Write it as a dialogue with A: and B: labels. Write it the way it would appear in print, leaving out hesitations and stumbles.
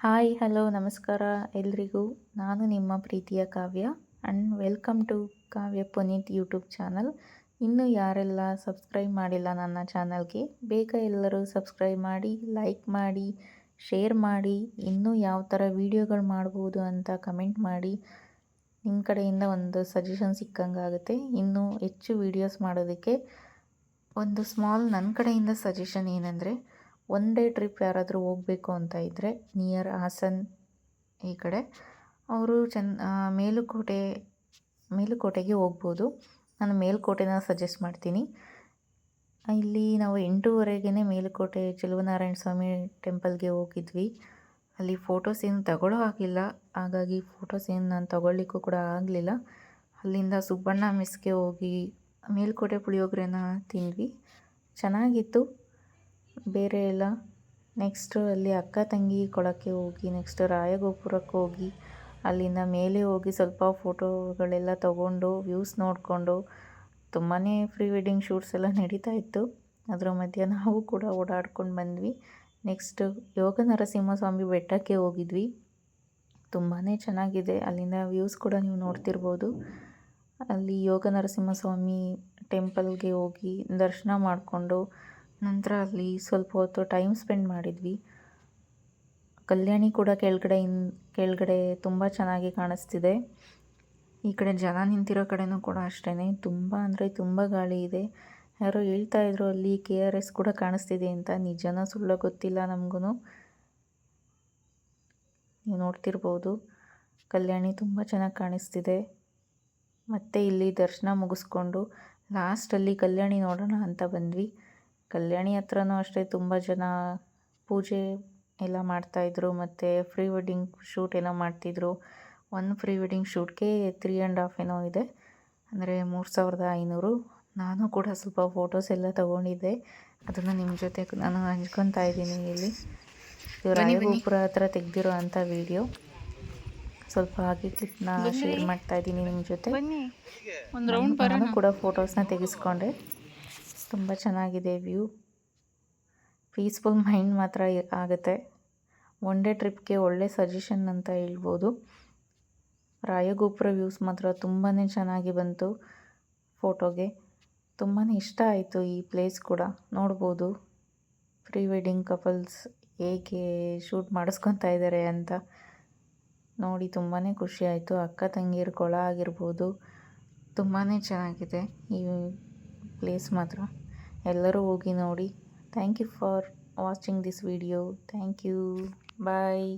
A: Hi hello ನಮಸ್ಕಾರ ಎಲ್ರಿಗೂ. ನಾನು ನಿಮ್ಮ ಪ್ರೀತಿಯ Kavya and welcome to Kavya Puneeth YouTube channel. ಇನ್ನೂ ಯಾರೆಲ್ಲ ಸಬ್ಸ್ಕ್ರೈಬ್ ಮಾಡಿಲ್ಲ ನನ್ನ ಚಾನಲ್ಗೆ, ಬೇಗ ಎಲ್ಲರೂ ಸಬ್ಸ್ಕ್ರೈಬ್ ಮಾಡಿ, ಲೈಕ್ ಮಾಡಿ, ಶೇರ್ ಮಾಡಿ. ಇನ್ನೂ ಯಾವ ಥರ ವೀಡಿಯೋಗಳು ಮಾಡ್ಬೋದು ಅಂತ ಕಮೆಂಟ್ ಮಾಡಿ. ನಿಮ್ಮ ಕಡೆಯಿಂದ ಒಂದು ಸಜೆಷನ್ ಸಿಕ್ಕಂಗಾಗುತ್ತೆ ಇನ್ನೂ ಹೆಚ್ಚು ವೀಡಿಯೋಸ್ ಮಾಡೋದಕ್ಕೆ. ಒಂದು ಸ್ಮಾಲ್ ನನ್ನ ಕಡೆಯಿಂದ ಸಜೆಷನ್ ಏನಂದರೆ, ಒನ್ ಡೇ ಟ್ರಿಪ್ ಯಾರಾದರೂ ಹೋಗಬೇಕು ಅಂತ ಇದ್ದರೆ ನಿಯರ್ ಹಾಸನ್ ಈ ಕಡೆ ಅವರು ಮೇಲುಕೋಟೆಗೆ ಹೋಗ್ಬೋದು. ನಾನು ಮೇಲುಕೋಟೆನ ಸಜೆಸ್ಟ್ ಮಾಡ್ತೀನಿ. ಇಲ್ಲಿ ನಾವು 8:30ಗೆ ಮೇಲುಕೋಟೆ ಚೆಲುವನಾರಾಯಣ ಸ್ವಾಮಿ ಟೆಂಪಲ್ಗೆ ಹೋಗಿದ್ವಿ. ಅಲ್ಲಿ ಫೋಟೋಸ್ ಏನು ತಗೊಳ್ಳೋ ಆಗಿಲ್ಲ, ಹಾಗಾಗಿ ಫೋಟೋಸ್ ಏನು ನಾನು ತಗೊಳ್ಳಿಕ್ಕೂ ಕೂಡ ಆಗಲಿಲ್ಲ. ಅಲ್ಲಿಂದ ಸುಬ್ಬಣ್ಣ ಮೆಸ್ಗೆ ಹೋಗಿ ಮೇಲುಕೋಟೆ ಪುಳಿಯೋಗರೆನ ತಿಂದ್ವಿ, ಚೆನ್ನಾಗಿತ್ತು. ಬೇರೆ ಎಲ್ಲ ನೆಕ್ಸ್ಟು ಅಲ್ಲಿ ಅಕ್ಕ ತಂಗಿ ಕೊಳಕ್ಕೆ ಹೋಗಿ ನೆಕ್ಸ್ಟ್ ರಾಯಗೋಪುರಕ್ಕೆ ಹೋಗಿ ಅಲ್ಲಿಂದ ಮೇಲೆ ಹೋಗಿ ಸ್ವಲ್ಪ ಫೋಟೋಗಳೆಲ್ಲ ತಗೊಂಡು ವ್ಯೂಸ್ ನೋಡಿಕೊಂಡು ತುಂಬಾ ಪ್ರೀ ವೆಡ್ಡಿಂಗ್ ಶೂಟ್ಸ್ ಎಲ್ಲ ನಡೀತಾ ಇತ್ತು. ಅದರ ಮಧ್ಯೆ ನಾವು ಕೂಡ ಓಡಾಡ್ಕೊಂಡು ಬಂದ್ವಿ. ನೆಕ್ಸ್ಟು ಯೋಗ ನರಸಿಂಹಸ್ವಾಮಿ ಬೆಟ್ಟಕ್ಕೆ ಹೋಗಿದ್ವಿ. ತುಂಬಾ ಚೆನ್ನಾಗಿದೆ, ಅಲ್ಲಿಂದ ವ್ಯೂಸ್ ಕೂಡ ನೀವು ನೋಡ್ತಿರ್ಬೋದು. ಅಲ್ಲಿ ಯೋಗ ನರಸಿಂಹಸ್ವಾಮಿ ಟೆಂಪಲ್ಗೆ ಹೋಗಿ ದರ್ಶನ ಮಾಡಿಕೊಂಡು ನಂತರ ಅಲ್ಲಿ ಸ್ವಲ್ಪ ಹೊತ್ತು ಟೈಮ್ ಸ್ಪೆಂಡ್ ಮಾಡಿದ್ವಿ. ಕಲ್ಯಾಣಿ ಕೂಡ ಕೆಳಗಡೆ ತುಂಬ ಚೆನ್ನಾಗಿ ಕಾಣಿಸ್ತಿದೆ. ಈ ಕಡೆ ಜನ ನಿಂತಿರೋ ಕಡೆನೂ ಕೂಡ ಅಷ್ಟೇ, ತುಂಬ ಅಂದರೆ ತುಂಬ ಗಾಳಿ ಇದೆ. ಯಾರೋ ಹೇಳ್ತಾ ಇದ್ರು ಅಲ್ಲಿ KRS ಕೂಡ ಕಾಣಿಸ್ತಿದೆ ಅಂತ, ನಿಜನೋ ಸುಳ್ಳೋ ಗೊತ್ತಿಲ್ಲ ನಮಗೂ. ನೀವು ನೋಡ್ತಿರ್ಬೋದು ಕಲ್ಯಾಣಿ ತುಂಬ ಚೆನ್ನಾಗಿ ಕಾಣಿಸ್ತಿದೆ. ಮತ್ತು ಇಲ್ಲಿ ದರ್ಶನ ಮುಗಿಸ್ಕೊಂಡು ಲಾಸ್ಟಲ್ಲಿ ಕಲ್ಯಾಣಿ ನೋಡೋಣ ಅಂತ ಬಂದ್ವಿ. ಕಲ್ಯಾಣಿ ಹತ್ರನೂ ಅಷ್ಟೇ ತುಂಬ ಜನ ಪೂಜೆ ಎಲ್ಲ ಮಾಡ್ತಾಯಿದ್ರು ಮತ್ತು ಪ್ರೀ ವೆಡ್ಡಿಂಗ್ ಶೂಟ್ ಏನೋ ಮಾಡ್ತಿದ್ರು. ಒಂದು ಪ್ರೀ ವೆಡ್ಡಿಂಗ್ ಶೂಟ್ಗೆ 3.5 ಏನೋ ಇದೆ, ಅಂದರೆ 3,500. ನಾನು ಕೂಡ ಸ್ವಲ್ಪ ಫೋಟೋಸ್ ಎಲ್ಲ ತೊಗೊಂಡಿದ್ದೆ, ಅದನ್ನು ನಿಮ್ಮ ಜೊತೆ ನಾನು ಹಂಚ್ಕೊತಾ ಇದ್ದೀನಿ. ಇಲ್ಲಿ ರಾಯಗೋಪುರ ಹತ್ರ ತೆಗೆದಿರೋ ಅಂಥ ವಿಡಿಯೋ ಸ್ವಲ್ಪ ಹಾಗೆ ಕ್ಲಿಪ್ನ ಶೇರ್ ಮಾಡ್ತಾ ಇದ್ದೀನಿ ನಿಮ್ಮ ಜೊತೆ. ನಾನು ಕೂಡ ಫೋಟೋಸ್ನ ತೆಗೆಸ್ಕೊಂಡೆ. ತುಂಬ ಚೆನ್ನಾಗಿದೆ ವ್ಯೂ, ಪೀಸ್ಫುಲ್ ಮೈಂಡ್ ಮಾತ್ರ ಆಗುತ್ತೆ. ಒನ್ ಡೇ ಟ್ರಿಪ್ಗೆ ಒಳ್ಳೆ ಸಜೆಷನ್ ಅಂತ ಹೇಳ್ಬೋದು. ರಾಯಗೋಪುರ ವ್ಯೂಸ್ ಮಾತ್ರ ತುಂಬಾ ಚೆನ್ನಾಗಿ ಬಂತು ಫೋಟೋಗೆ. ತುಂಬಾ ಇಷ್ಟ ಆಯಿತು ಈ ಪ್ಲೇಸ್ ಕೂಡ. ನೋಡ್ಬೋದು ಪ್ರೀ ವೆಡ್ಡಿಂಗ್ ಕಪಲ್ಸ್ ಹೇಗೆ ಶೂಟ್ ಮಾಡಿಸ್ಕೊತಾ ಇದ್ದಾರೆ ಅಂತ ನೋಡಿ ತುಂಬಾ ಖುಷಿ ಆಯಿತು. ಅಕ್ಕ ತಂಗಿಯರ ಕೊಳ ಆಗಿರ್ಬೋದು, ತುಂಬಾ ಚೆನ್ನಾಗಿದೆ ಈ ಪ್ಲೇಸ್ ಮಾತ್ರ. ಎಲ್ಲರೂ ಹೋಗಿ ನೋಡಿ. Thank you for watching this video. Thank you, bye.